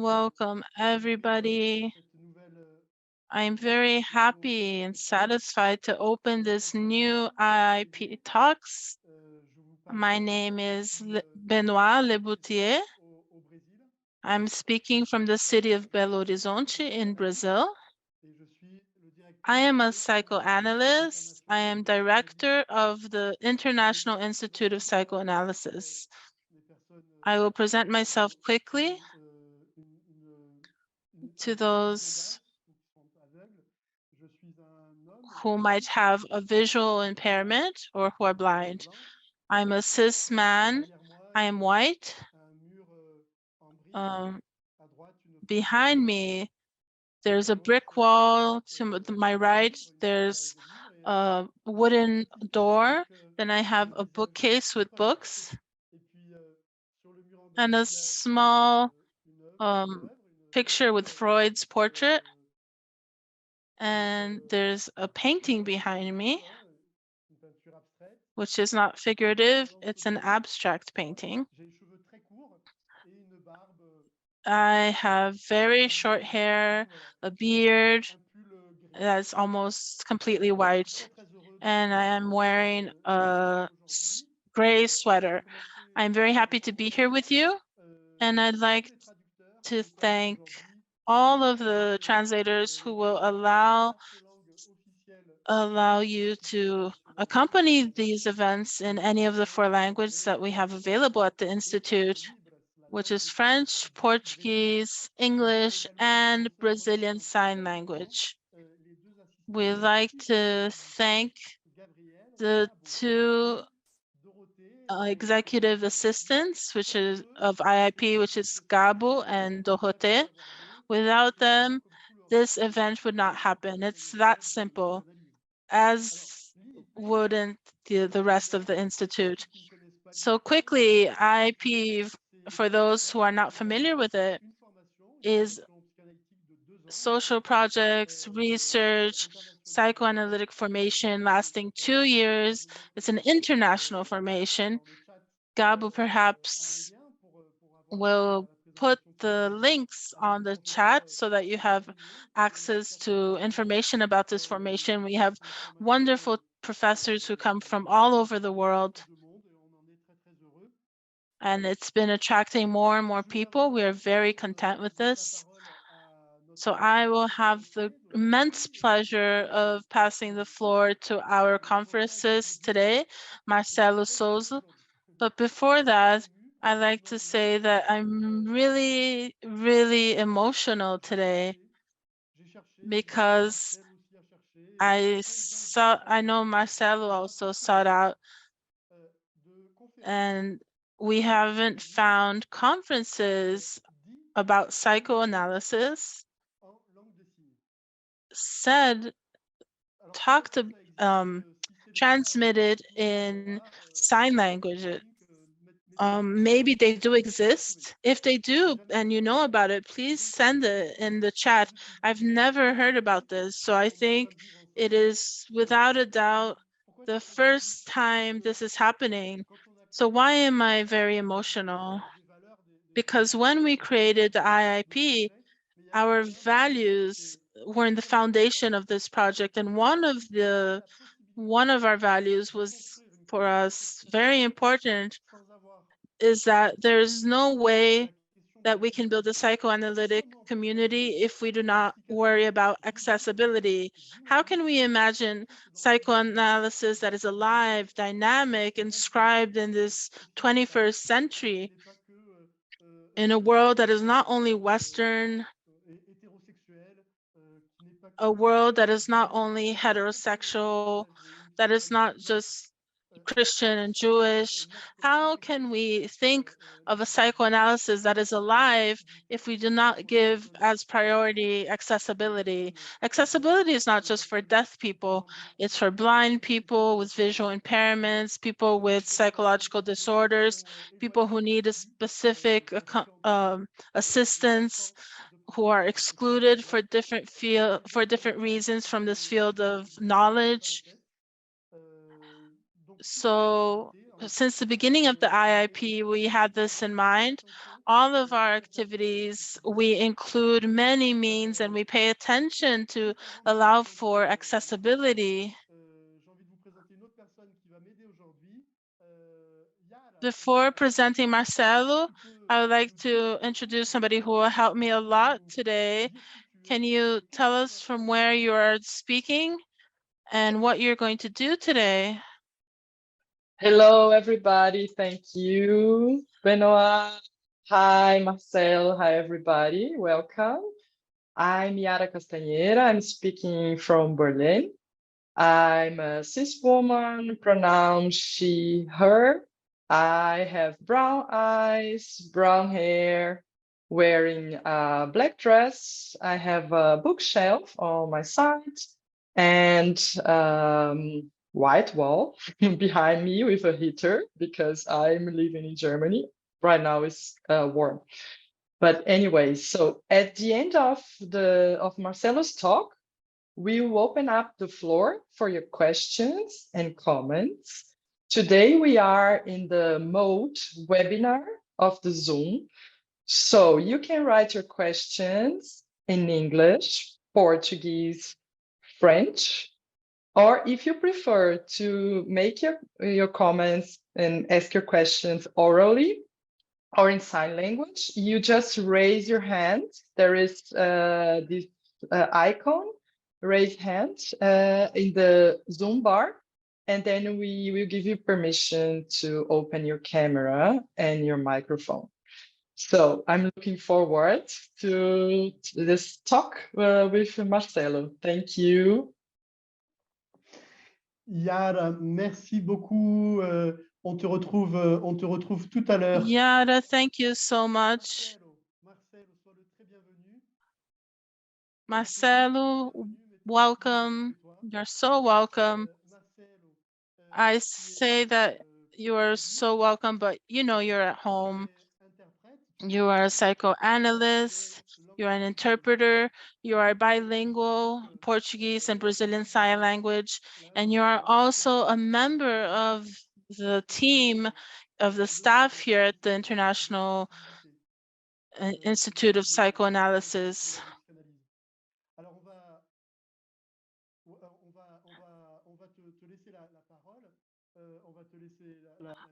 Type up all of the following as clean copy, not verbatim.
Welcome, everybody. I'm very happy and satisfied to open this new IIP Talks. My name is Benoît Le Bouteiller. I'm speaking from the city of Belo Horizonte in Brazil. I am a psychoanalyst. I am director of the International Institute of Psychoanalysis. I will present myself quickly to those who might have a visual impairment or who are blind. I'm a cis man. I am white. Behind me, there's a brick wall. To my right, there's a wooden door. Then I have a bookcase with books and a small picture with Freud's portrait. And there's a painting behind me, which is not figurative, it's an abstract painting. I have very short hair, a beard that's almost completely white, and I am wearing a gray sweater. I'm very happy to be here with you, and I'd like to thank all of the translators who will allow you to accompany these events in any of the 4 languages that we have available at the Institute, which is French, Portuguese, English, and Brazilian Sign Language. We'd like to thank the 2 executive assistants, which is of IIP, which is Gabo and Dorothé. Without them, this event would not happen. It's that simple, as wouldn't the rest of the Institute. So quickly, IIP, for those who are not familiar with it, is social projects, research, psychoanalytic formation lasting 2 years. It's an international formation. Gabo perhaps will put the links on the chat so that you have access to information about this formation. We have wonderful professors who come from all over the world, and it's been attracting more and more people. We are very content with this. So I will have the immense pleasure of passing the floor to our conferences today, Marcelo Souza. But before that, I'd like to say that I'm really, really emotional today because I know Marcelo also sought out, and we haven't found conferences about psychoanalysis transmitted in sign language. Maybe they do exist. If they do and you know about it, please send it in the chat. I've never heard about this, so I think it is without a doubt the first time this is happening. So why am I very emotional? Because when we created the IIP, our values were in the foundation of this project, and one of our values was for us very important, is that there's no way that we can build a psychoanalytic community if we do not worry about accessibility. How can we imagine psychoanalysis that is alive, dynamic, inscribed in this 21st century, in a world that is not only Western, a world that is not only heterosexual, that is not just Christian and Jewish? How can we think of a psychoanalysis that is alive if we do not give as priority accessibility? Accessibility is not just for deaf people, it's for blind people with visual impairments, people with psychological disorders, people who need a specific assistance, who are excluded for different reasons from this field of knowledge. So since the beginning of the IIP, we had this in mind. All of our activities, we include many means and we pay attention to allow for accessibility. Before presenting Marcelo, I would like to introduce somebody who will help me a lot today. Can you tell us from where you are speaking and what you're going to do today? Hello, everybody. Thank you, Benoît. Hi, Marcelo. Hi, everybody. Welcome. I'm Yara Castanheira. I'm speaking from Berlin. I'm a cis woman, pronoun she, her. I have brown eyes, brown hair, wearing a black dress. I have a bookshelf on my side and white wall behind me with a heater because I'm living in Germany. Right now it's warm. But anyway, so at the end of Marcelo's talk, we will open up the floor for your questions and comments. Today we are in the mode webinar of the Zoom. So you can write your questions in English, Portuguese, French, or if you prefer to make your comments and ask your questions orally or in sign language, you just raise your hand. There is this icon, raise hand, in the Zoom bar, and then we will give you permission to open your camera and your microphone. So I'm looking forward to this talk with Marcelo. Thank you. Yara, merci beaucoup. On te retrouve tout à l'heure. Yara, thank you so much. Marcelo, sois le très bienvenu. Marcelo, welcome. You're so welcome. I say that you are so welcome, but you know you're at home. You are a psychoanalyst, you are an interpreter, you are bilingual, Portuguese and Brazilian Sign Language, and you are also a member of the team of the staff here at the International Institute of Psychoanalysis.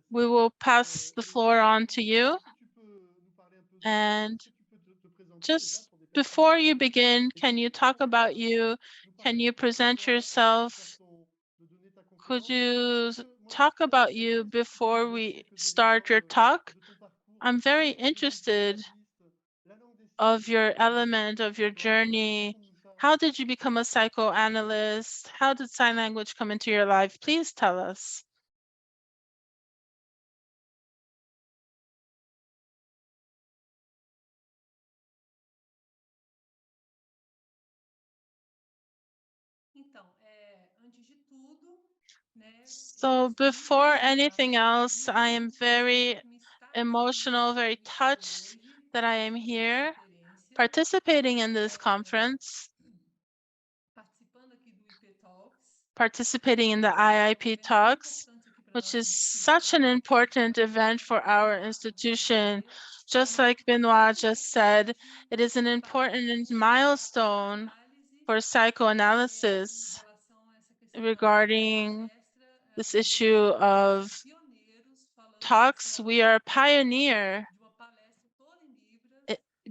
We will pass the floor on to you. And just before you begin, can you talk about you? Can you present yourself? Could you talk about you before we start your talk? I'm very interested of your element, of your journey. How did you become a psychoanalyst? How did sign language come into your life? Please tell us. So before anything else, I am very emotional, very touched that I am here participating in this conference, participating in the IIP Talks, which is such an important event for our institution. Just like Benoît just said, it is an important milestone for psychoanalysis regarding this issue of talks. We are a pioneer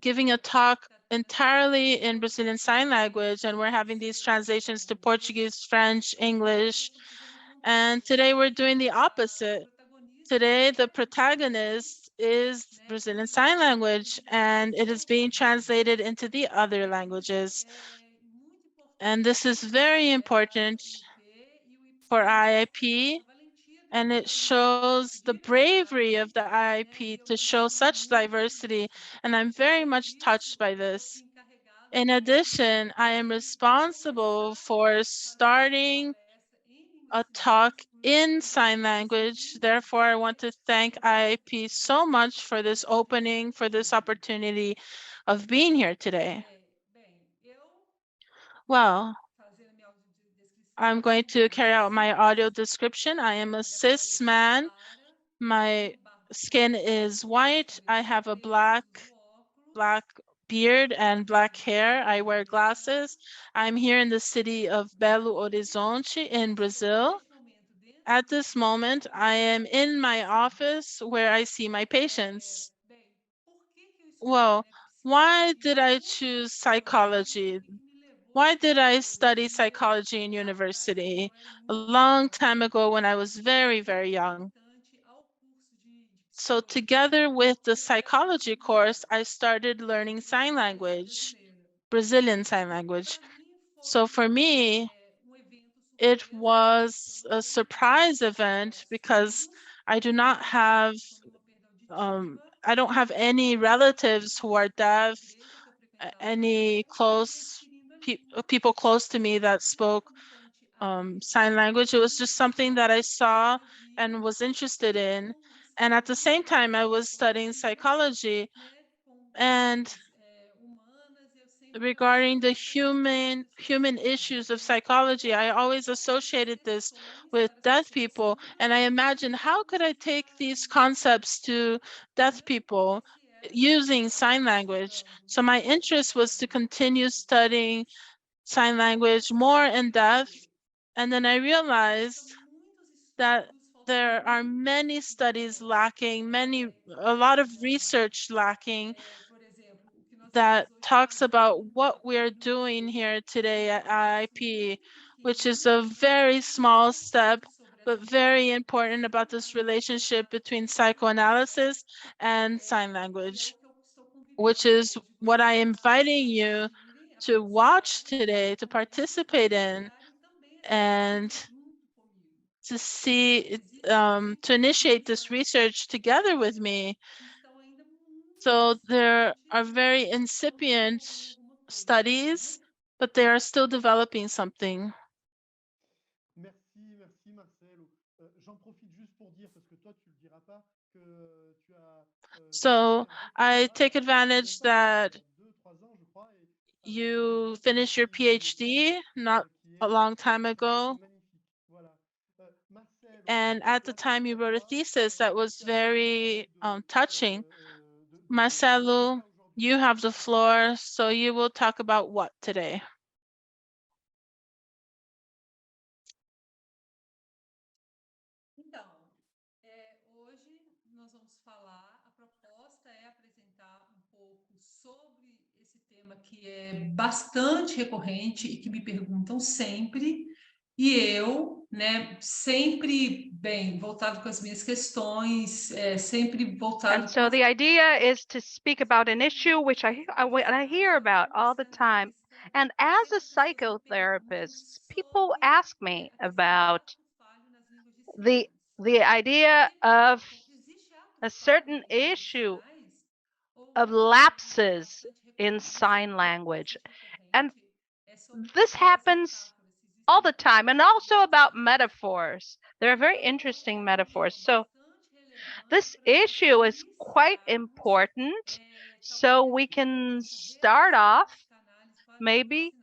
giving a talk entirely in Brazilian Sign Language, and we're having these translations to Portuguese, French, English, and today we're doing the opposite. Today, the protagonist is Brazilian Sign Language, and it is being translated into the other languages. And this is very important for IIP, and it shows the bravery of the IIP to show such diversity, and I'm very much touched by this. In addition, I am responsible for starting a talk in sign language. Therefore, I want to thank IIP so much for this opening, for this opportunity of being here today. Well, I'm going to carry out my audio description. I am a cis man My skin is white. I have a black beard and black hair. I wear glasses. I'm here in the city of Belo Horizonte in Brazil. At this moment, I am in my office where I see my patients. Well, why did I choose psychology? Why did I study psychology in university? A long time ago when I was very, very young. So together with the psychology course, I started learning sign language, Brazilian Sign Language. So for me, it was a surprise event because I do not have, I don't have any relatives who are deaf, any people close to me that spoke sign language. It was just something that I saw and was interested in. And at the same time, I was studying psychology. And regarding the human issues of psychology, I always associated this with deaf people, and I imagined how could I take these concepts to deaf people using sign language. So my interest was to continue studying sign language more in depth, and then I realized that there are many studies lacking, a lot of research lacking that talks about what we're doing here today at IIP, which is a very small step, but very important about this relationship between psychoanalysis and sign language, which is what I'm inviting you to watch today, to participate in, and to see, to initiate this research together with me. So there are very incipient studies, but they are still developing something. Merci Marcelo. J'en profite juste pour dire, parce que toi tu le diras pas, que tu as So I take advantage that 2-3 ans, je crois, et tu as fait you finished your PhD not a long time ago. magnifique. Voilà. Marcelo, And at the time you wrote a thesis that was very touching. Marcelo, you have the floor, so you will talk about what today? Hoje nós vamos falar, a proposta é apresentar pouco sobre esse tema que é bastante recorrente e que me perguntam sempre, e eu, né, sempre bem voltado com as minhas questões, sempre voltado. And so the idea is to speak about an issue which I hear about all the time. And as a psychotherapist, people ask me about the idea of a certain issue of lapses in sign language. And this happens all the time, and also about metaphors. There are very interesting metaphors. So this issue is quite important. So we can start off maybe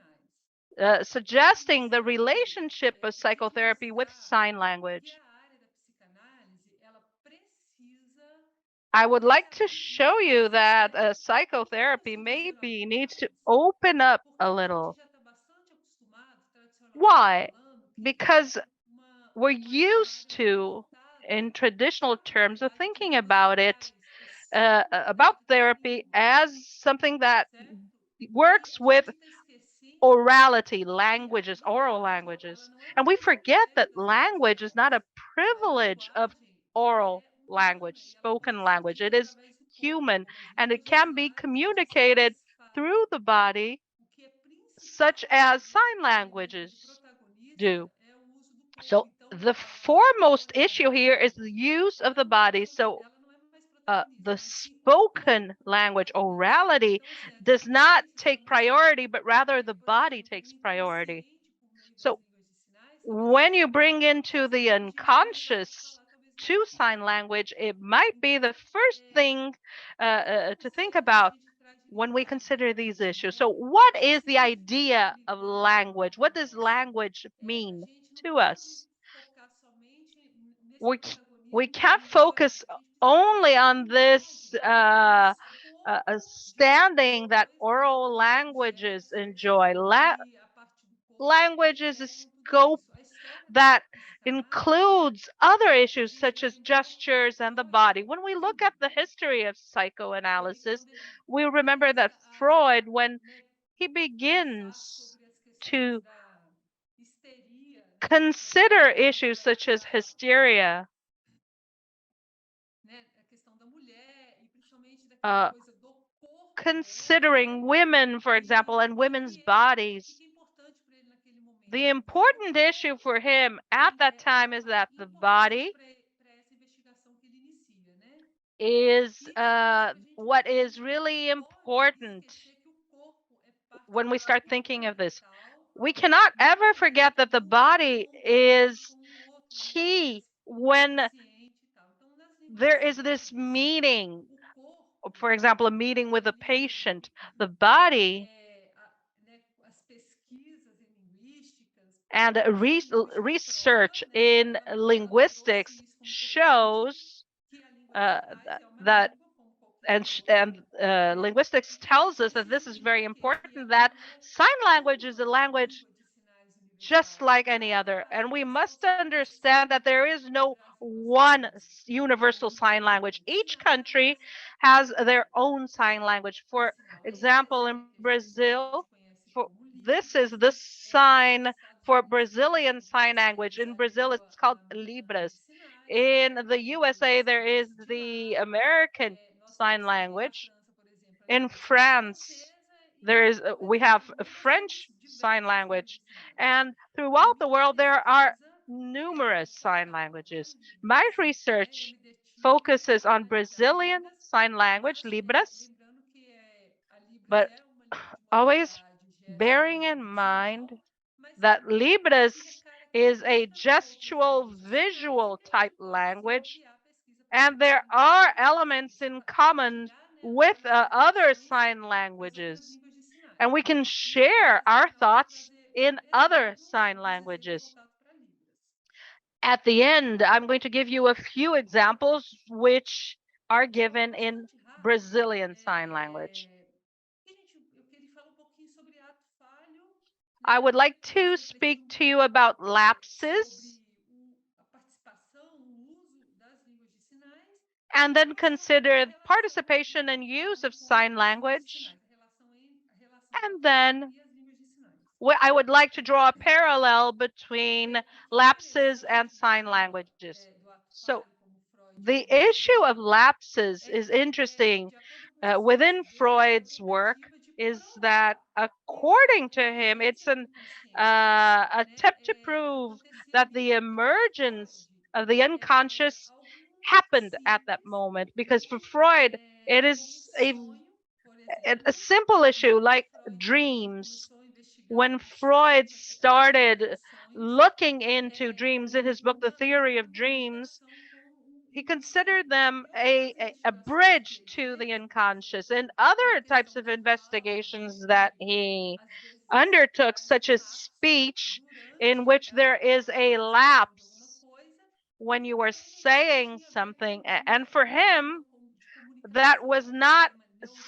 suggesting the relationship of psychotherapy with sign language. I would like to show you that psychotherapy maybe needs to open up a little. Why? Because we're used to, in traditional terms of thinking about it, about therapy as something that works with orality, languages, oral languages. And we forget that language is not a privilege of oral language, spoken language. It is human, and it can be communicated through the body, such as sign languages do. So the foremost issue here is the use of the body. So the spoken language, orality, does not take priority, but rather the body takes priority. So when you bring into the unconscious to sign language, it might be the first thing to think about when we consider these issues. So what is the idea of language? What does language mean to us? We can't focus only on this standing that oral languages enjoy. Language is a scope that includes other issues such as gestures and the body. When we look at the history of psychoanalysis, we remember that Freud, when he begins to consider issues such as hysteria, considering women, for example, and women's bodies, the important issue for him at that time is that the body is what is really important when we start thinking of this. We cannot ever forget that the body is key when there is this meeting, for example, a meeting with a patient. The body and research in linguistics shows that linguistics tells us that this is very important, that sign language is a language just like any other. And we must understand that there is no one universal sign language. Each country has their own sign language. For example, in Brazil, this is the sign for Brazilian sign language. In Brazil, it's called Libras. In the USA, there is the American sign language. In France, we have a French sign language, and throughout the world there are numerous sign languages. My research focuses on Brazilian sign language, Libras, but always bearing in mind that Libras is a gestual visual type language, and there are elements in common with other sign languages, and we can share our thoughts in other sign languages. At the end, I'm going to give you a few examples which are given in Brazilian Sign Language. I would like to speak to you about lapses, and then consider participation and use of sign language. And then I would like to draw a parallel between lapses and sign languages. So the issue of lapses is interesting. Within Freud's work is that, according to him, it's an attempt to prove that the emergence of the unconscious happened at that moment, because for Freud it is a simple issue like dreams. When Freud started looking into dreams in his book The Theory of Dreams, he considered them a bridge to the unconscious. And other types of investigations that he undertook, such as speech, in which there is a lapse when you are saying something. And for him, that was not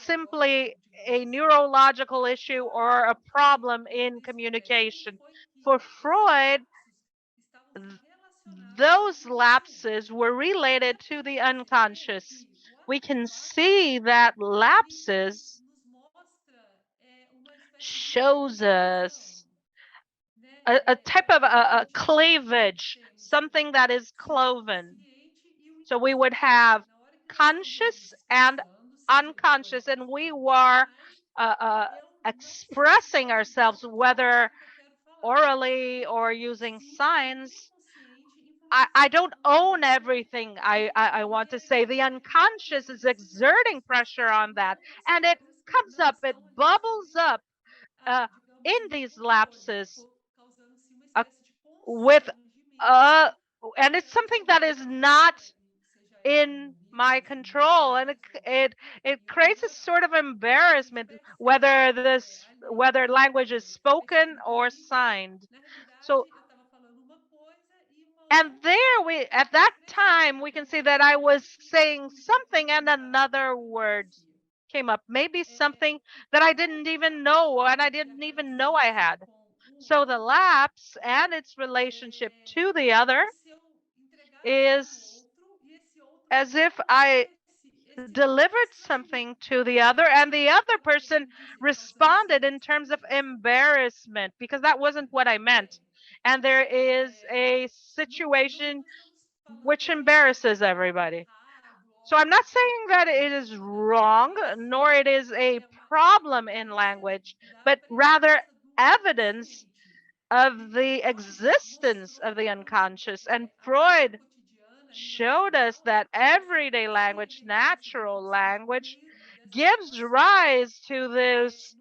simply a neurological issue or a problem in communication. For Freud, those lapses were related to the unconscious. We can see that lapses shows us a type of a cleavage, something that is cloven. So we would have conscious and unconscious, and we were expressing ourselves, whether orally or using signs. I don't own everything. I want to say the unconscious is exerting pressure on that, and it comes up, it bubbles up in these lapses with and it's something that is not in my control, and it creates a sort of embarrassment, whether language is spoken or signed. So, and there at that time, we can see that I was saying something and another word came up, maybe something that I didn't even know, and I didn't even know I had. So the lapse and its relationship to the other is as if I delivered something to the other and the other person responded in terms of embarrassment, because that wasn't what I meant. And there is a situation which embarrasses everybody. So I'm not saying that it is wrong, nor it is a problem in language, but rather evidence of the existence of the unconscious. And Freud showed us that everyday language, natural language, gives rise to this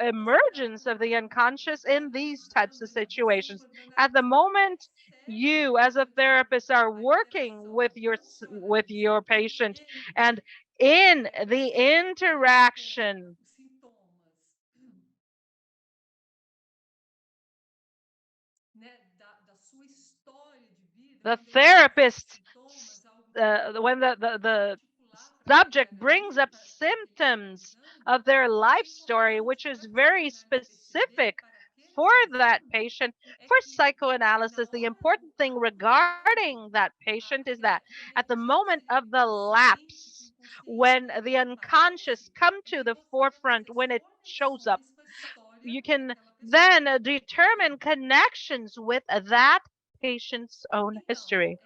emergence of the unconscious in these types of situations. At the moment you as a therapist are working with your patient, and in the interaction the therapist, when the subject brings up symptoms of their life story, which is very specific for that patient, for psychoanalysis, the important thing regarding that patient is that at the moment of the lapse, when the unconscious come to the forefront, when it shows up, you can then determine connections with that patient's own history.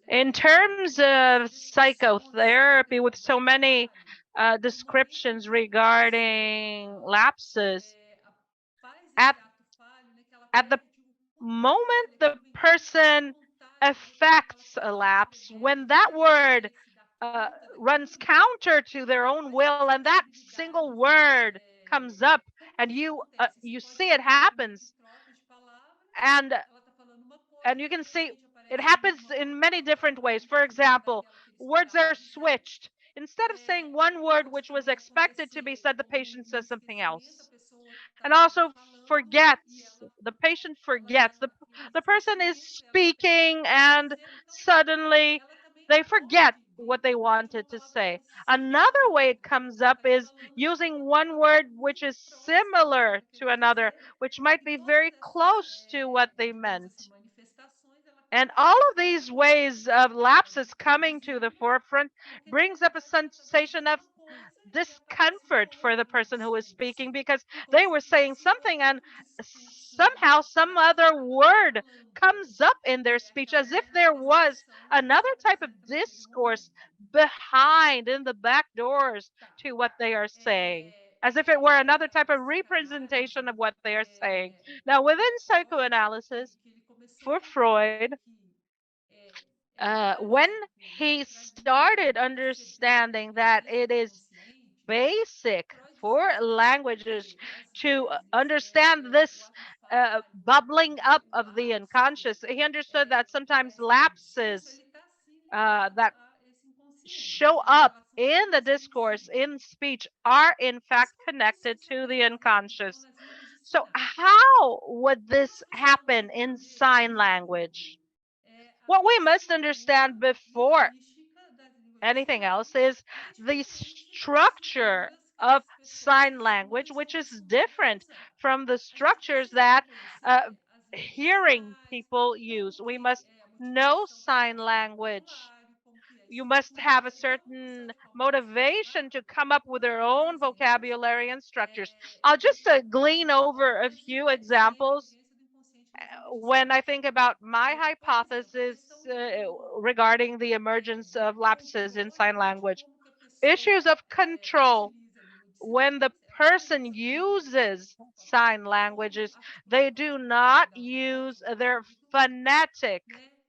In terms of psychotherapy, with so many descriptions regarding lapses, at the moment the person affects a lapse, when that word runs counter to their own will, and that single word comes up, and you see it happens, and you can see it happens in many different ways. For example, words are switched. Instead of saying one word which was expected to be said, the patient says something else. And also forgets, the patient forgets. The person is speaking and suddenly they forget what they wanted to say. Another way it comes up is using one word which is similar to another, which might be very close to what they meant. And all of these ways of lapses coming to the forefront brings up a sensation of discomfort for the person who is speaking, because they were saying something and somehow some other word comes up in their speech, as if there was another type of discourse behind, in the back doors to what they are saying, as if it were another type of representation of what they are saying. Now, within psychoanalysis, for Freud, when he started understanding that it is basic for languages to understand this bubbling up of the unconscious, he understood that sometimes lapses that show up in the discourse, in speech, are in fact connected to the unconscious. So how would this happen in sign language? What we must understand before anything else is the structure of sign language, which is different from the structures that hearing people use. We must know sign language. You must have a certain motivation to come up with their own vocabulary and structures. I'll just glean over a few examples when I think about my hypothesis regarding the emergence of lapses in sign language. Issues of control. When the person uses sign languages, they do not use their phonetic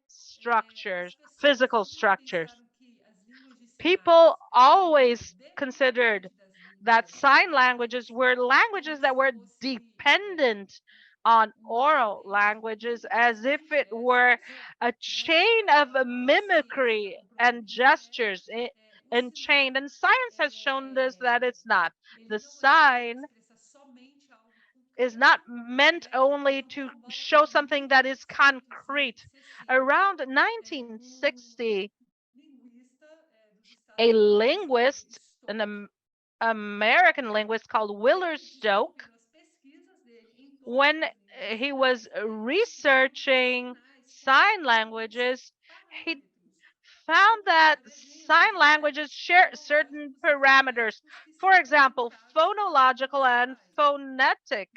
structures, physical structures. People always considered that sign languages were languages that were dependent on oral languages, as if it were a chain of mimicry and gestures enchained. And science has shown us that it's not. The sign is not meant only to show something that is concrete. Around 1960, a linguist, an American linguist called Willard Stoke, when he was researching sign languages, he found that sign languages share certain parameters. For example, phonological and phonetic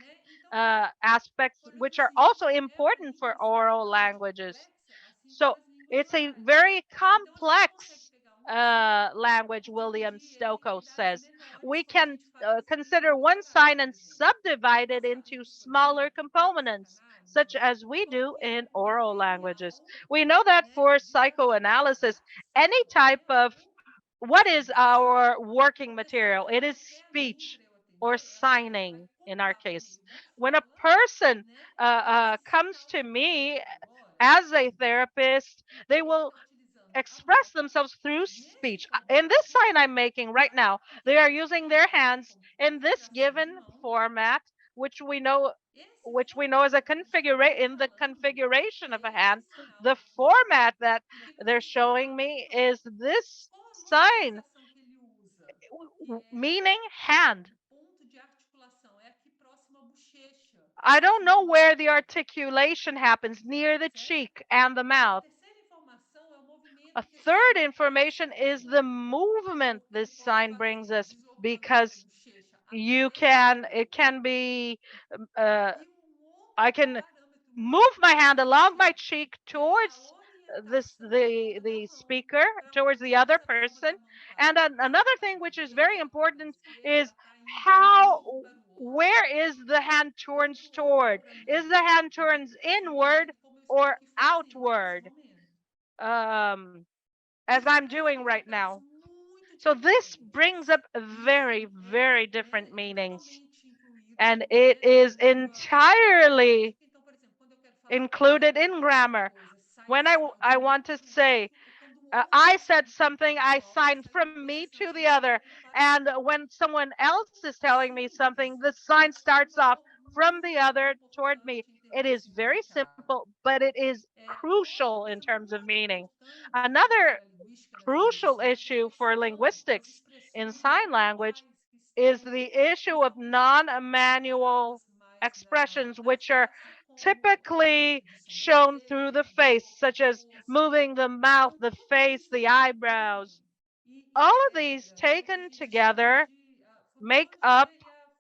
aspects, which are also important for oral languages. So it's a very complex language, William Stokoe says. We can consider one sign and subdivide it into smaller components, such as we do in oral languages. We know that for psychoanalysis, any type of what is our working material? It is speech or signing in our case. When a person comes to me as a therapist, they will express themselves through speech. In this sign I'm making right now, they are using their hands in this given format, which we know as a in the configuration of a hand. The format that they're showing me is this sign, meaning hand. I don't know where the articulation happens, near the cheek and the mouth. A third information is the movement this sign brings us, because it can be, I can move my hand along my cheek towards the speaker, towards the other person. And another thing which is very important is where is the hand turns toward? Is the hand turns inward or outward? As I'm doing right now. So this brings up very, very different meanings. And it is entirely included in grammar. When I want to say, I said something, I signed from me to the other. And when someone else is telling me something, the sign starts off from the other toward me. It is very simple, but it is crucial in terms of meaning. Another crucial issue for linguistics in sign language is the issue of non-manual expressions, which are typically shown through the face, such as moving the mouth, the face, the eyebrows. All of these taken together make up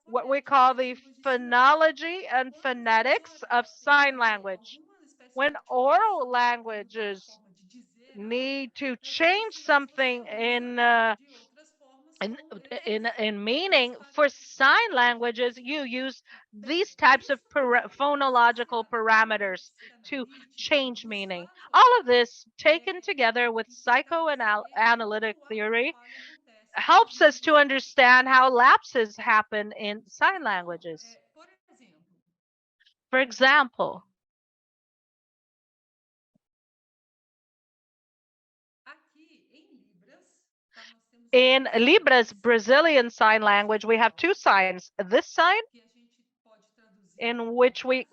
what we call the phonology and phonetics of sign language. When oral languages need to change something in meaning, for sign languages you use these types of phonological parameters to change meaning. All of this taken together with psychoanalytic theory helps us to understand how lapses happen in sign languages. For example, in Libras, Brazilian Sign Language, we have two signs. This sign, in which we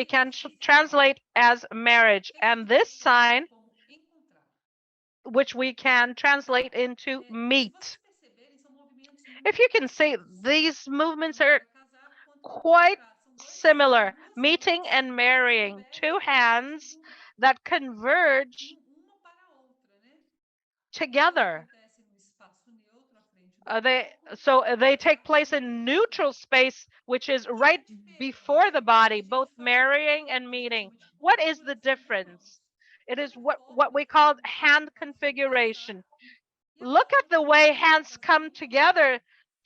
can translate as marriage, and this sign, which we can translate into meet. If you can see, these movements are quite similar. Meeting and marrying, two hands that converge together. They take place in neutral space, which is right before the body, both marrying and meeting. What is the difference? It is what we call hand configuration. Look at the way hands come together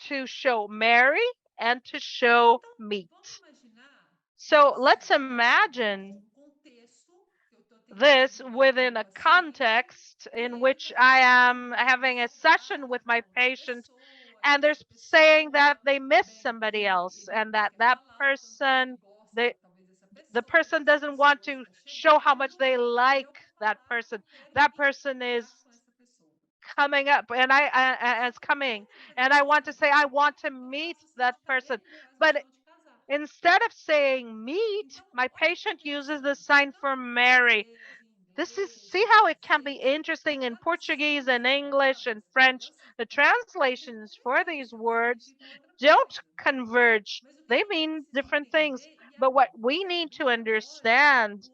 to show marry and to show meet. So let's imagine this within a context in which I am having a session with my patient, and they're saying that they miss somebody else, and that person, the person doesn't want to show how much they like that person. That person is coming up, and I want to say I want to meet that person, but Instead of saying meet, my patient uses the sign for marry. See how it can be interesting in Portuguese and English and French. The translations for these words don't converge. They mean different things. But what we need to understand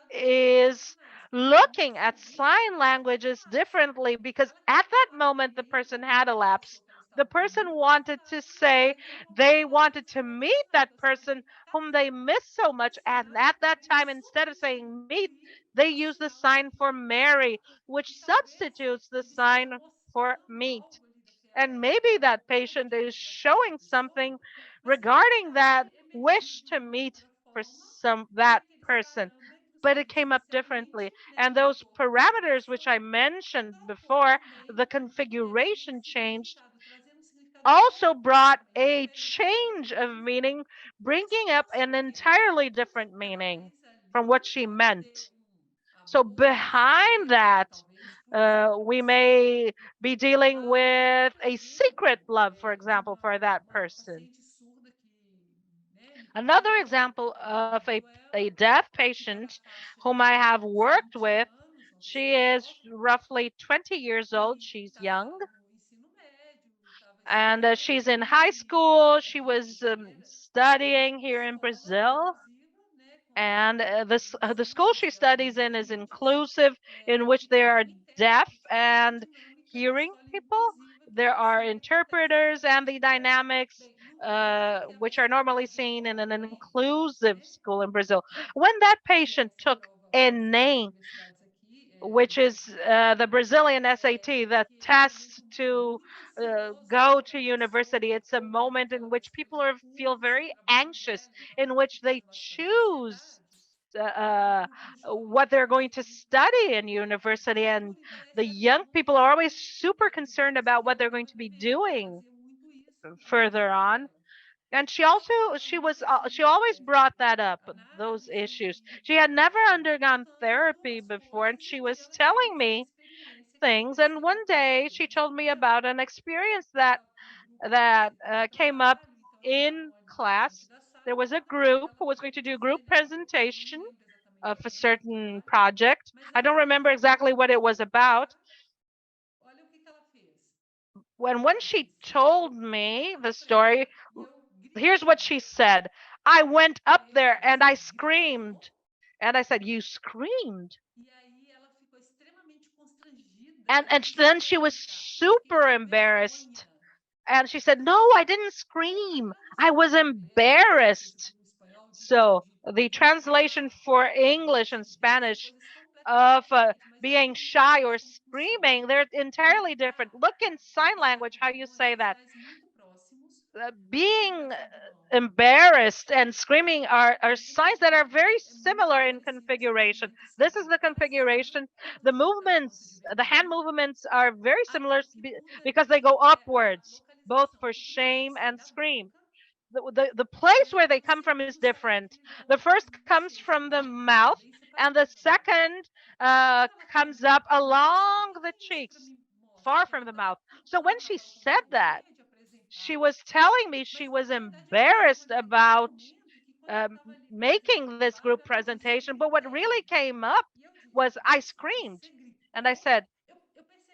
is looking at sign languages differently, because at that moment the person had a lapse. The person wanted to say they wanted to meet that person whom they miss so much, and at that time, instead of saying meet, they use the sign for marry, which substitutes the sign for meet. And maybe that patient is showing something regarding that wish to meet for that person, but it came up differently. And those parameters which I mentioned before, the configuration changed, also brought a change of meaning, bringing up an entirely different meaning from what she meant. So behind that, we may be dealing with a secret love, for example, for that person. Another example of a deaf patient whom I have worked with, she is roughly 20 years old. She's young. And she's in high school. She was studying here in Brazil. And the school she studies in is inclusive, in which there are deaf and hearing people. There are interpreters, and the dynamics which are normally seen in an inclusive school in Brazil. When that patient took Enem, which is the Brazilian SAT, the test to go to university. It's a moment in which people feel very anxious, in which they choose what they're going to study in university, and the young people are always super concerned about what they're going to be doing further on. And she always brought that up, those issues. She had never undergone therapy before, and she was telling me things. And one day she told me about an experience that came up in class. There was a group who was going to do a group presentation of a certain project. I don't remember exactly what it was about. When she told me the story, here's what she said. I went up there and I screamed. And I said, you screamed? And then she was super embarrassed. And she said, no, I didn't scream. I was embarrassed. So the translation for English and Spanish of being shy or screaming, they're entirely different. Look in sign language how you say that. Being embarrassed and screaming are signs that are very similar in configuration. This is the configuration. The movements, the hand movements are very similar because they go upwards, both for shame and scream. The place where they come from is different. The first comes from the mouth, and the second comes up along the cheeks, far from the mouth. So when she said that, she was telling me she was embarrassed about making this group presentation, but what really came up was I screamed. And I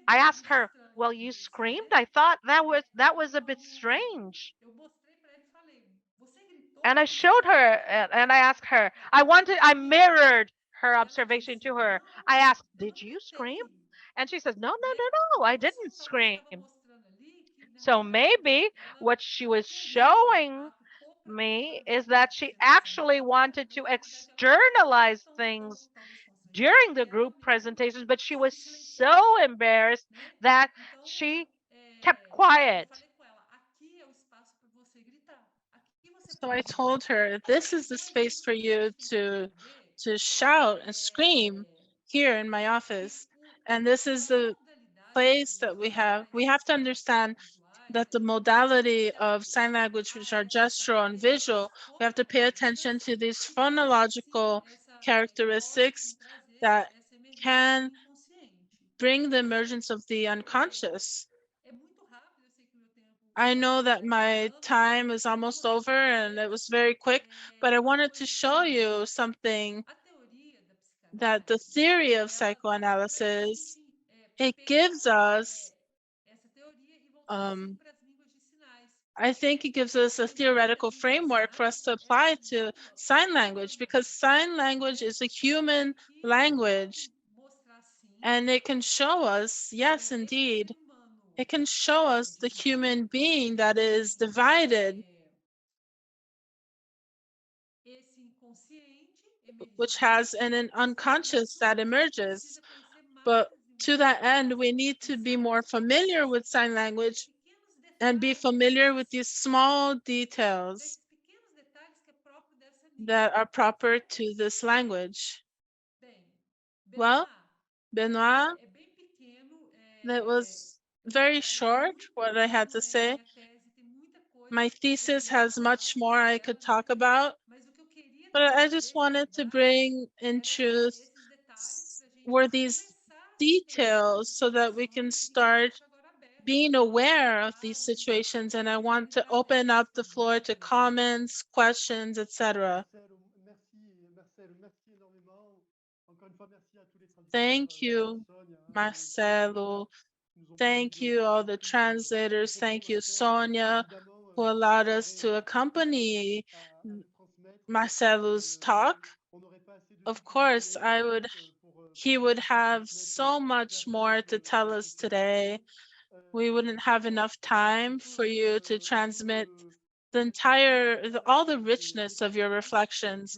asked her, well, you screamed? I thought that was a bit strange. And I showed her, and I asked her, I mirrored her observation to her. I asked, did you scream? And she says, no, no, no, no, I didn't scream. So maybe what she was showing me is that she actually wanted to externalize things during the group presentations, but she was so embarrassed that she kept quiet. So I told her, this is the space for you to shout and scream here in my office. And this is the place that we have. We have to understand that the modality of sign language, which are gestural and visual, we have to pay attention to these phonological characteristics that can bring the emergence of the unconscious. I know that my time is almost over and it was very quick, but I wanted to show you something that the theory of psychoanalysis, it gives us, I think it gives us a theoretical framework for us to apply to sign language, because sign language is a human language and it can show us, yes, indeed, it can show us the human being that is divided, which has an unconscious that emerges. But to that end, we need to be more familiar with sign language and be familiar with these small details that are proper to this language. Well, Benoît, that was very short what I had to say. My thesis has much more I could talk about, but I just wanted to bring in truth were these details so that we can start being aware of these situations. And I want to open up the floor to comments, questions, etc. Thank you, Marcelo. Thank you, all the translators. Thank you, Sônia, who allowed us to accompany Marcelo's talk. Of course, he would have so much more to tell us today. We wouldn't have enough time for you to transmit all the richness of your reflections,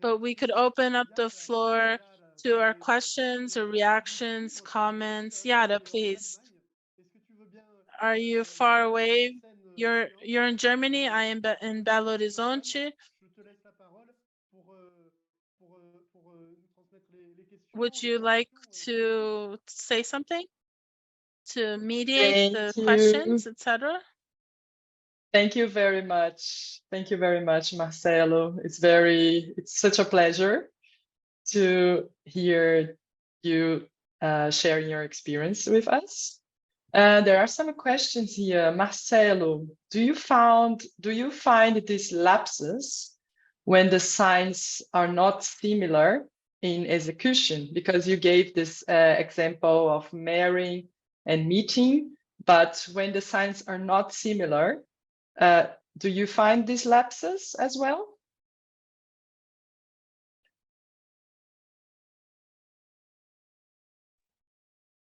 but we could open up the floor to our questions or reactions, comments. Yara, please. Are you far away? You're in Germany. I am in Belo Horizonte. Would you like to say something to mediate the questions, etc.? Thank you very much. Thank you very much, Marcelo. It's such a pleasure to hear you sharing your experience with us. There are some questions here. Marcelo, do you find these lapses when the signs are not similar in execution? Because you gave this example of marrying and meeting, but when the signs are not similar, do you find these lapses as well?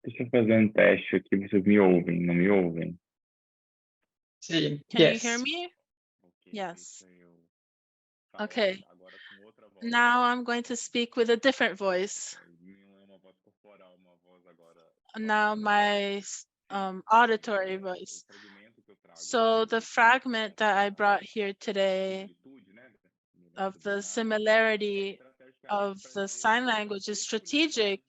Deixa eu fazer teste aqui, vocês me ouvem, não me ouvem? Sim. Can you hear me? Yes. Okay. Now I'm going to speak with a different voice. Now my auditory voice. So the fragment that I brought here today of the similarity of the sign language is strategic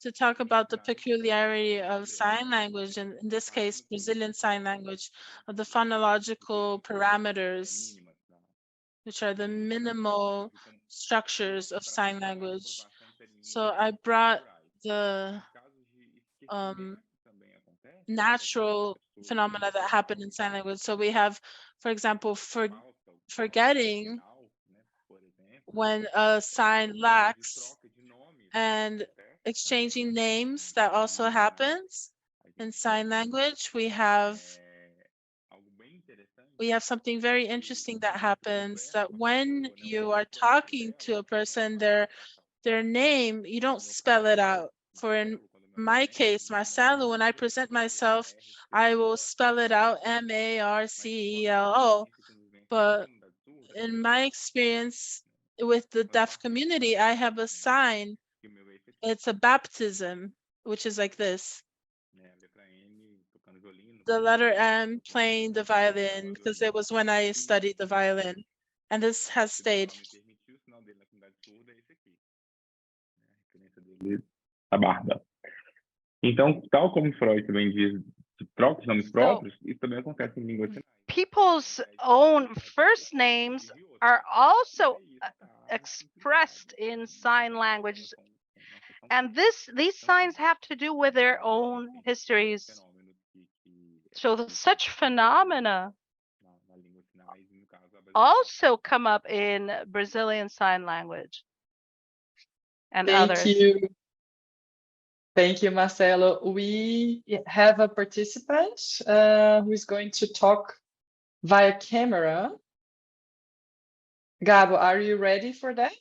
to talk about the peculiarity of sign language, and in this case, Brazilian Sign Language, of the phonological parameters, which are the minimal structures of sign language. So I brought the natural phenomena that happen in sign language. So we have, for example, forgetting when a sign lacks, and exchanging names that also happens in sign language. We have something very interesting that happens, that when you are talking to a person, their name, you don't spell it out. For in my case, Marcelo, when I present myself, I will spell it out, Marcelo. But in my experience with the deaf community, I have a sign. It's a baptism, which is like this. The letter M playing the violin, because it was when I studied the violin. And this has stayed. A barba. Então, tal como Freud também diz, troca os nomes próprios, isso também acontece em língua sinais. People's own first names are also expressed in sign language, and these signs have to do with their own histories. So such phenomena also come up in Brazilian Sign Language and others. Thank you, Marcelo. We have a participant who is going to talk via camera. Gabo, are you ready for that?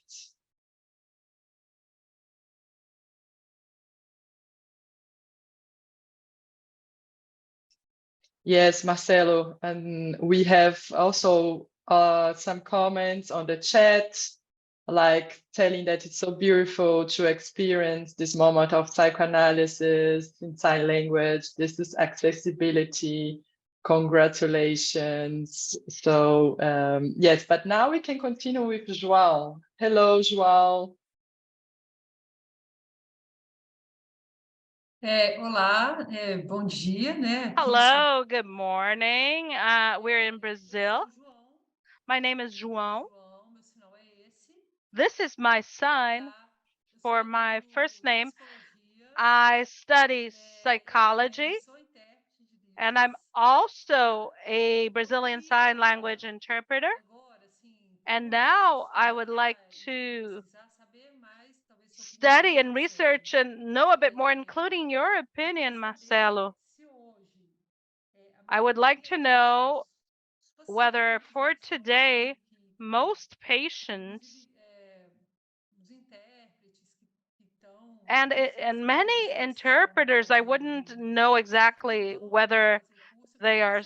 Yes, Marcelo, and we have also some comments on the chat, like telling that it's so beautiful to experience this moment of psychoanalysis in sign language. This is accessibility. Congratulations. So yes, but now we can continue with João. Hello, João. Olá, bom dia, né? Hello, good morning. We're in Brazil. My name is João. This is my sign for my first name. I study psychology, and I'm also a Brazilian Sign Language interpreter. And now I would like to study and research and know a bit more, including your opinion, Marcelo. I would like to know whether for today, most patients and many interpreters, I wouldn't know exactly whether they are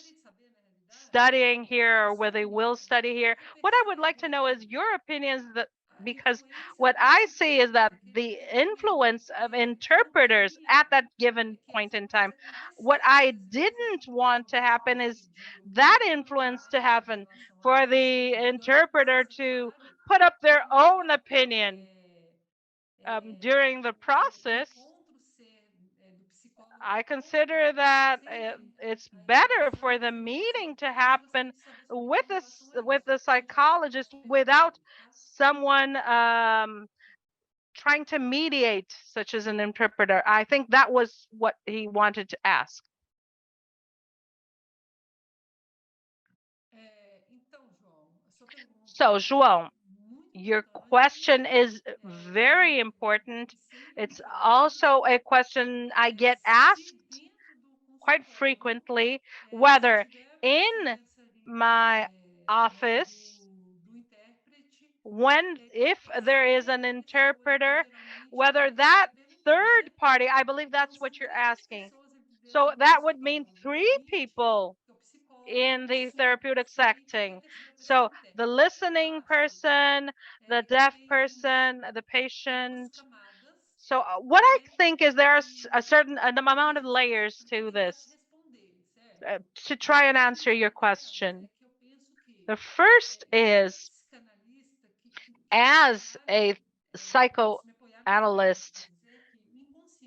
studying here or whether they will study here. What I would like to know is your opinions, because what I see is that the influence of interpreters at that given point in time, what I didn't want to happen is that influence to happen, for the interpreter to put up their own opinion during the process. I consider that it's better for the meeting to happen with the psychologist without someone trying to mediate, such as an interpreter. I think that was what he wanted to ask. So, João, your question is very important. It's also a question I get asked quite frequently, whether in my office, if there is an interpreter, whether that third party, I believe that's what you're asking. So that would mean 3 people in the therapeutic setting. So the listening person, the deaf person, the patient. So what I think is there's a certain amount of layers to this to try and answer your question. The first is, as a psychoanalyst,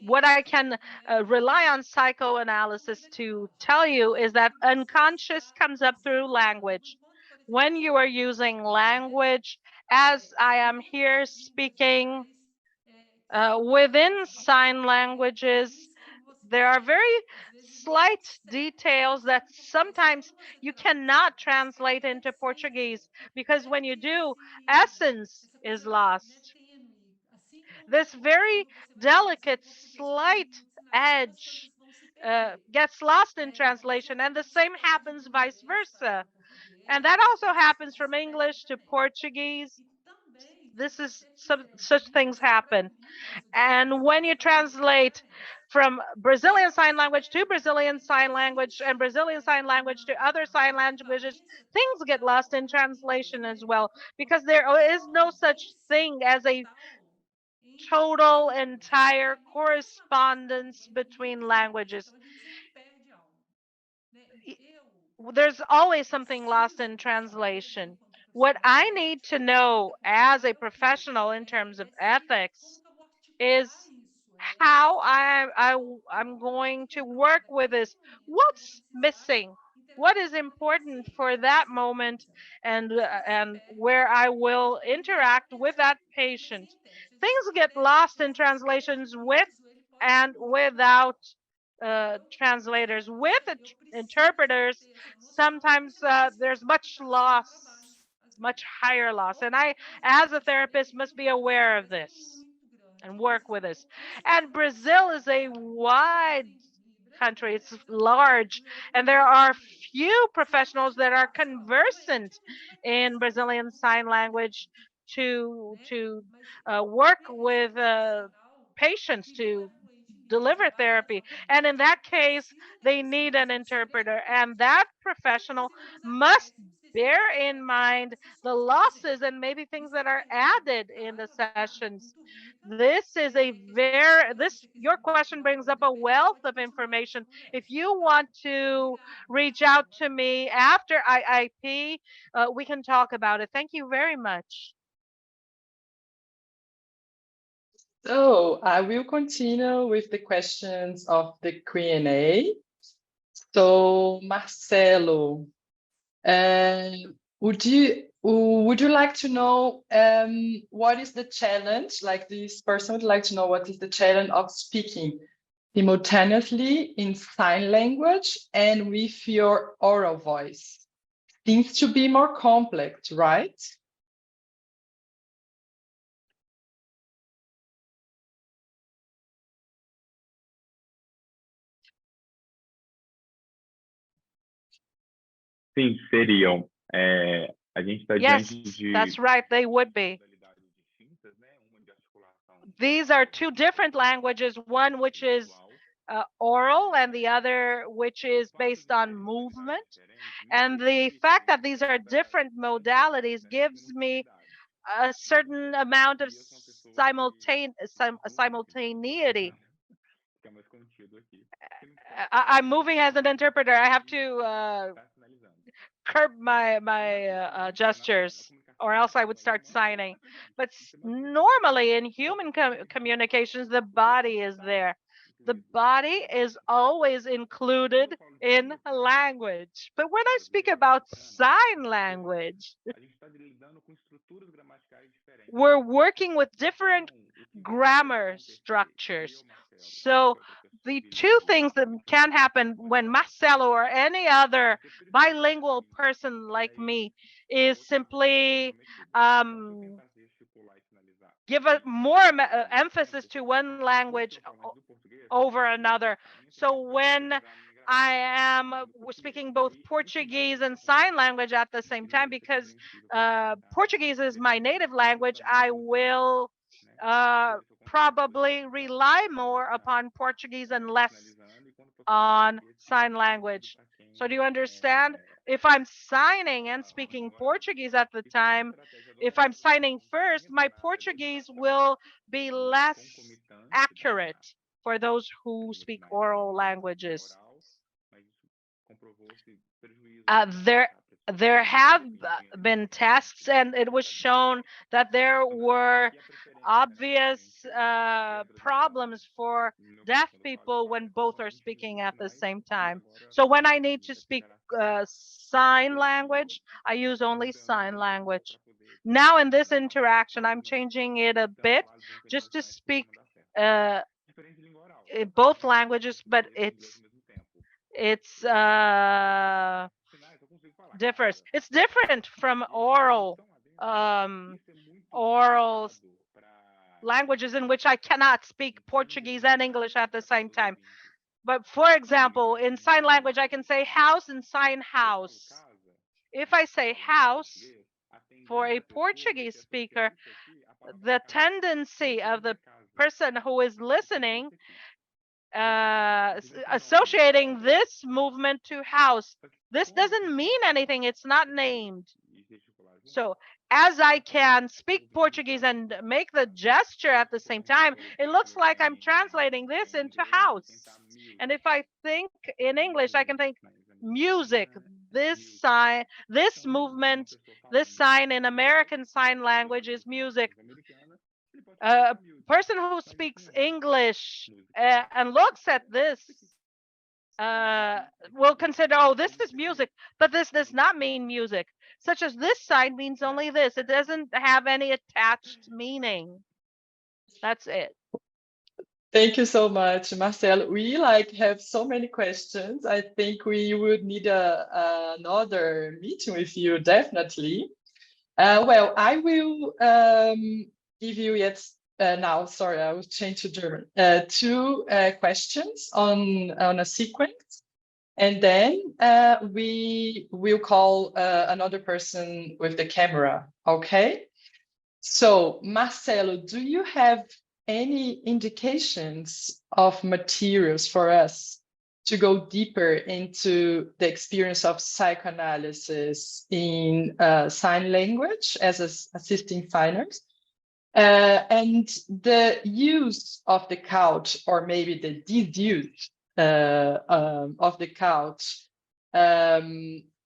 what I can rely on psychoanalysis to tell you is that unconscious comes up through language. When you are using language, as I am here speaking within sign languages, there are very slight details that sometimes you cannot translate into Portuguese, because when you do, essence is lost. This very delicate, slight edge gets lost in translation, and the same happens vice versa. And that also happens from English to Portuguese. Such things happen. And when you translate from Brazilian Sign Language to Brazilian Sign Language and Brazilian Sign Language to other sign languages, things get lost in translation as well, because there is no such thing as a total entire correspondence between languages. There's always something lost in translation. What I need to know as a professional in terms of ethics is how I'm going to work with this. What's missing? What is important for that moment, and where I will interact with that patient. Things get lost in translations with and without translators. With interpreters, sometimes there's much loss, much higher loss. And I, as a therapist, must be aware of this and work with this. And Brazil is a wide country, it's large, and there are few professionals that are conversant in Brazilian Sign Language to work with patients to deliver therapy. And in that case, they need an interpreter, and that professional must bear in mind the losses and maybe things that are added in the sessions. This is your question brings up a wealth of information. If you want to reach out to me after IIP, we can talk about it. Thank you very much. So I will continue with the questions of the Q&A. So Marcelo, would you like to know what is the challenge? Like, this person would like to know what is the challenge of speaking simultaneously in sign language and with your oral voice. Seems to be more complex, right? Sim, seriam. A gente está Yes, diante de that's right, they would be. modalidades distintas, né? Uma de articulação. These are two different languages, one which is oral and the other which is based on movement. And the fact that these are different modalities gives me a certain amount of simultaneity. Fica mais contido aqui. I'm moving as an interpreter. I have to Tá finalizando. curb my gestures, or else I would start signing. But normally in human communications, the body is there. The body is always included in language. But when I speak about sign language, A gente está lidando com estruturas gramaticais diferentes. we're working with different grammar structures. So the two things that can happen when Marcelo or any other bilingual person like me is simply give a more emphasis to one language over another. So when I am speaking both Portuguese and sign language at the same time, because Portuguese is my native language, I will probably rely more upon Portuguese and less on sign language. So do you understand? If I'm signing and speaking Portuguese at the time, if I'm signing first, my Portuguese will be less accurate for those who speak oral languages. There have been tests, and it was shown that there were obvious problems for deaf people when both are speaking at the same time. So when I need to speak sign language, I use only sign language. Now in this interaction, I'm changing it a bit just to speak both languages, but it's differs. It's different from oral languages in which I cannot speak Portuguese and English at the same time. But for example, in sign language, I can say house and sign house. If I say house, for a Portuguese speaker, the tendency of the person who is listening associating this movement to house. This doesn't mean anything. It's not named. So as I can speak Portuguese and make the gesture at the same time, it looks like I'm translating this into house. And if I think in English, I can think music. This sign, this movement, this sign in American Sign Language is music. A person who speaks English and looks at this will consider, oh, this is music, but this does not mean music. Such as this sign means only this. It doesn't have any attached meaning. That's it. Thank you so much, Marcelo. We have so many questions. I think we would need another meeting with you, definitely. Well, I will give you now, sorry, I will change to German, two questions on a sequence. And then we will call another person with the camera, okay? So, Marcelo, do you have any indications of materials for us to go deeper into the experience of psychoanalysis in sign language as assisting signers? And the use of the couch, or maybe the disuse of the couch,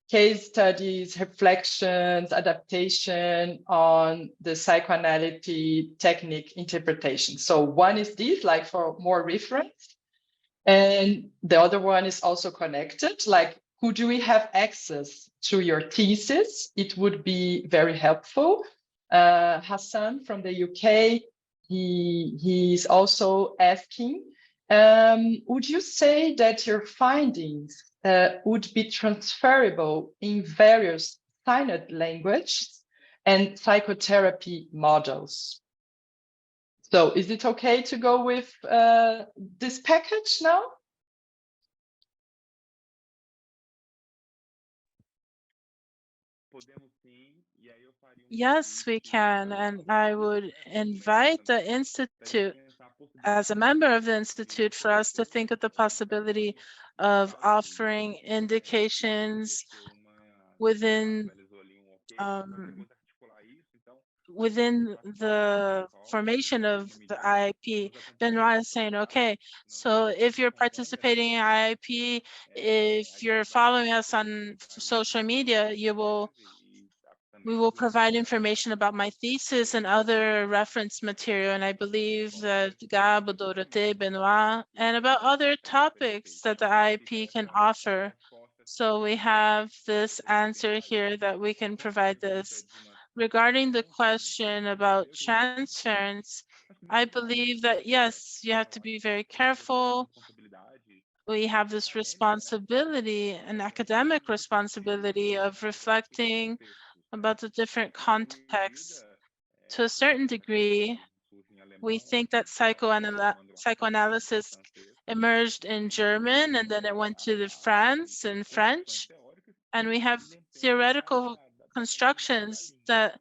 case studies, reflections, adaptation on the psychoanalytic technique interpretation. So one is this, for more reference, and the other one is also connected, could we have access to your thesis? It would be very helpful. Hassan from the UK, he's also asking, would you say that your findings would be transferable in various signed languages and psychotherapy models? So is it okay to go with this package now? Yes, we can. And I would invite the Institute, as a member of the Institute, for us to think of the possibility of offering indications within the formation of the IIP. Benoît is saying, okay, so if you're participating in IIP, if you're following us on social media, we will provide information about my thesis and other reference material. And I believe that Gab, Dorothé, Benoît, and about other topics that the IIP can offer. So we have this answer here that we can provide this. Regarding the question about transference, I believe that, yes, you have to be very careful. We have this responsibility, an academic responsibility of reflecting about the different contexts. To a certain degree, we think that psychoanalysis emerged in German and then it went to the France and French. And we have theoretical constructions that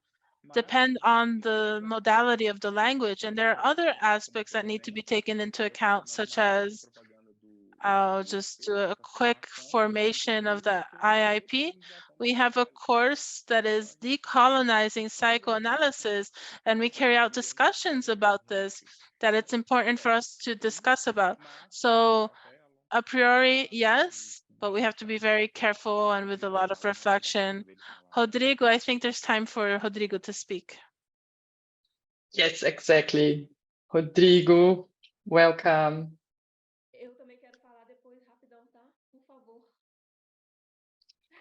depend on the modality of the language. And there are other aspects that need to be taken into account, such as I'll just do a quick formation of the IIP. We have a course that is decolonizing psychoanalysis, and we carry out discussions about this, that it's important for us to discuss about. So a priori, yes, but we have to be very careful and with a lot of reflection. Rodrigo, I think there's time for Rodrigo to speak. Yes, exactly. Rodrigo, welcome.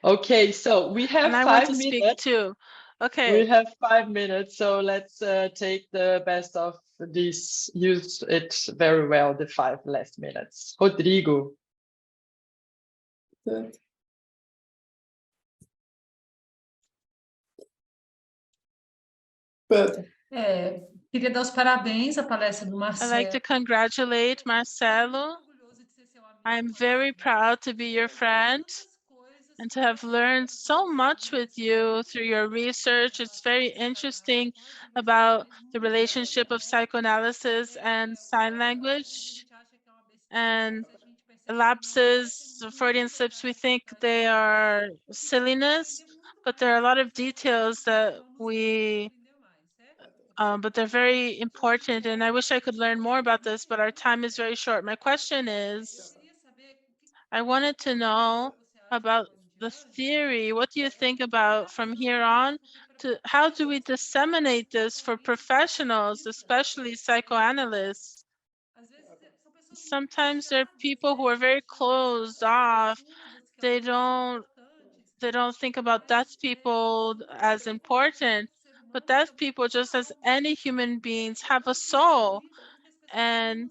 Okay, so we have 5 minutes. And I want to speak too. Okay. We have 5 minutes, so let's take the best of this. Use it very well, the 5 last minutes. Rodrigo. Good. Queria dar os parabéns à palestra do Marcelo. I'd like to congratulate Marcelo. I'm very proud to be your friend and to have learned so much with you through your research. It's very interesting about the relationship of psychoanalysis and sign language. And lapses, Freudian slips, we think they are silliness, but there are a lot of details that but they're very important. And I wish I could learn more about this, but our time is very short. My question is, I wanted to know about the theory. What do you think about from here on to how do we disseminate this for professionals, especially psychoanalysts? Sometimes there are people who are very closed off. They don't think about deaf people as important, but deaf people, just as any human beings, have a soul, and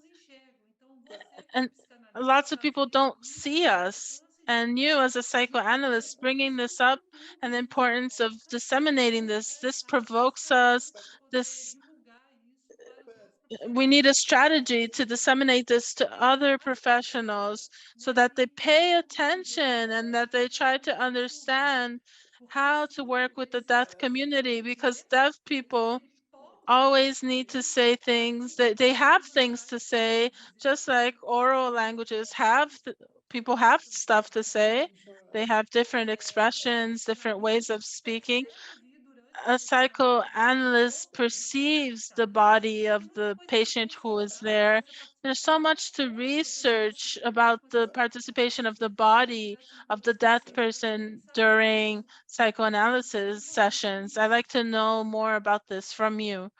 And lots of people don't see us. And you, as a psychoanalyst, bringing this up and the importance of disseminating this provokes us. We need a strategy to disseminate this to other professionals so that they pay attention and that they try to understand how to work with the deaf community, because deaf people always need to say things, that they have things to say, just like oral languages have, people have stuff to say. They have different expressions, different ways of speaking. A psychoanalyst perceives the body of the patient who is there. There's so much to research about the participation of the body of the deaf person during psychoanalysis sessions. I'd like to know more about this from you.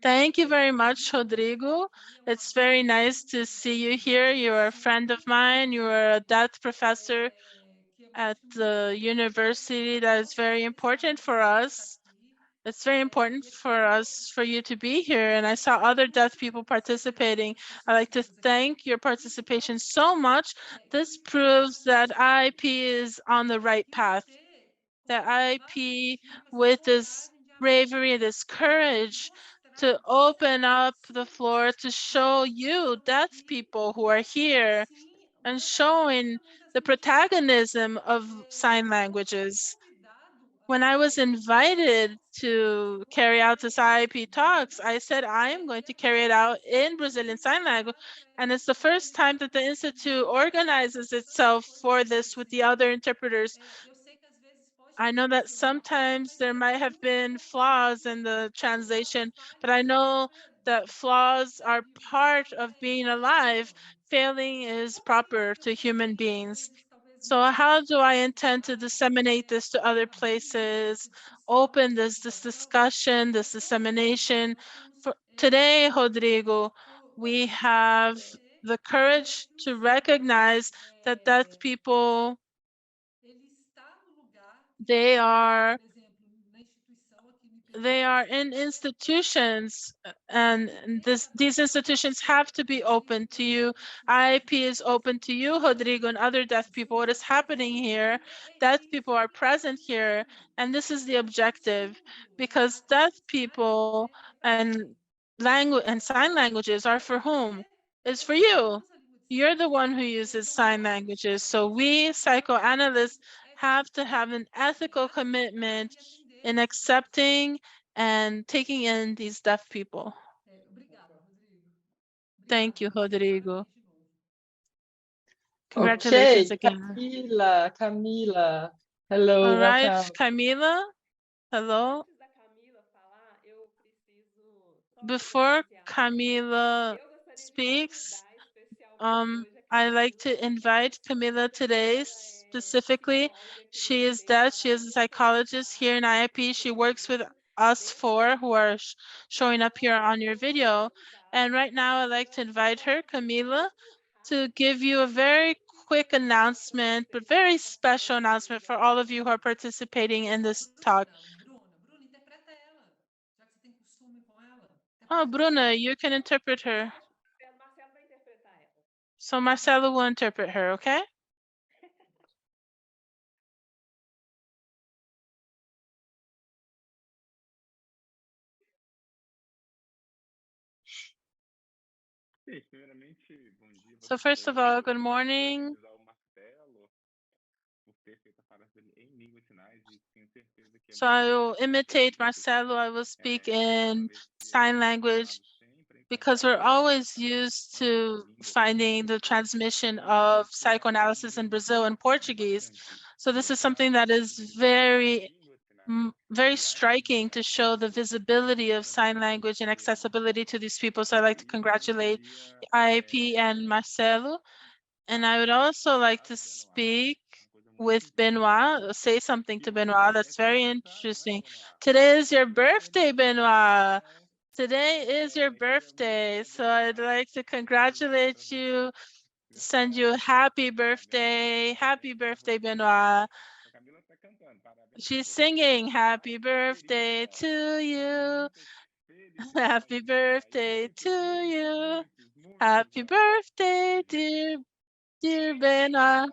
Thank you very much, Rodrigo. It's very nice to see you here. You're a friend of mine. You are a deaf professor at the university. That is very important for us. It's very important for us, for you to be here. And I saw other deaf people participating. I'd like to thank your participation so much. This proves that IIP is on the right path. That IIP, with this bravery, this courage to open up the floor to show you deaf people who are here and showing the protagonism of sign languages. When I was invited to carry out this IIP Talks, I said I am going to carry it out in Brazilian Sign Language. And it's the first time that the Institute organizes itself for this with the other interpreters. I know that sometimes there might have been flaws in the translation, but I know that flaws are part of being alive. Failing is proper to human beings. So how do I intend to disseminate this to other places, open this discussion, this dissemination? For today, Rodrigo, we have the courage to recognize that deaf people, they are in institutions, and these institutions have to be open to you. IIP is open to you, Rodrigo, and other deaf people. What is happening here? Deaf people are present here, and this is the objective, because deaf people and language and sign languages are for whom? It's for you. You're the one who uses sign languages. So we psychoanalysts have to have an ethical commitment in accepting and taking in these deaf people. Thank you, Rodrigo. Congratulations Okay, again. Camila. Hello, All right, welcome. Camila, hello. Before Camila speaks, I like to invite Camila today specifically. She is deaf. She is a psychologist here in IIP. She works with us four who are showing up here on your video. And right now I'd like to invite her, Camila, to give you a very quick announcement, but very special announcement for all of you who are participating in this talk. Oh, Bruna, you can interpret her. So Marcelo will interpret her, okay? So first of all, good morning. So I will imitate Marcelo. I will speak in sign language because we're always used to finding the transmission of psychoanalysis in Brazil in Portuguese. So this is something that is very striking to show the visibility of sign language and accessibility to these people. So I'd like to congratulate IIP and Marcelo. And I would also like to speak with Benoît, say something to Benoît. That's very interesting. Today is your birthday, Benoît. Today is your birthday. So I'd like to congratulate you, send you a happy birthday. Happy birthday, Benoît. She's singing happy birthday to you. Happy birthday to you. Happy birthday, dear Benoît.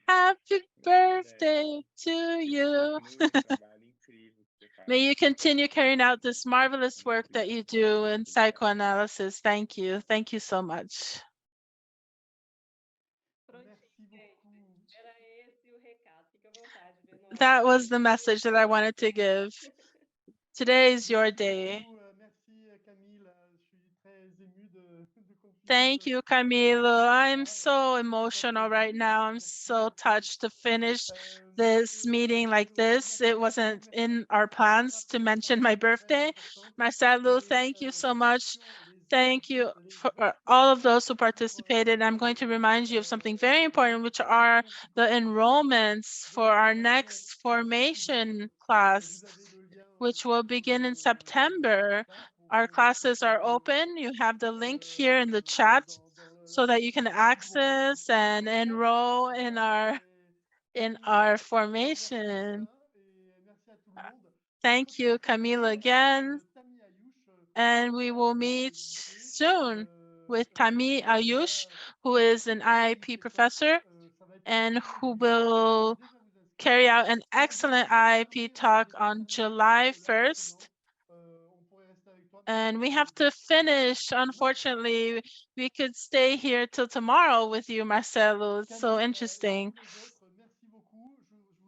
Happy birthday to you. May you continue carrying out this marvelous work that you do in psychoanalysis. Thank you. Thank you so much. That was the message that I wanted to give. Today is your day. Thank you, Camilo. I'm so emotional right now. I'm so touched to finish this meeting like this. It wasn't in our plans to mention my birthday. Marcelo, thank you so much. Thank you for all of those who participated. I'm going to remind you of something very important, which are the enrollments for our next formation class, which will begin in September. Our classes are open. You have the link here in the chat so that you can access and enroll in our formation. Thank you, Camila, again. And we will meet soon with Tami Ayush, who is an IIP professor and who will carry out an excellent IIP talk on July 1st. And we have to finish. Unfortunately, we could stay here till tomorrow with you, Marcelo. It's so interesting.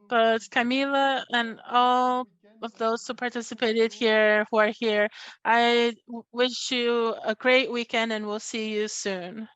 But Camila and all of those who participated here, who are here, I wish you a great weekend and we'll see you soon.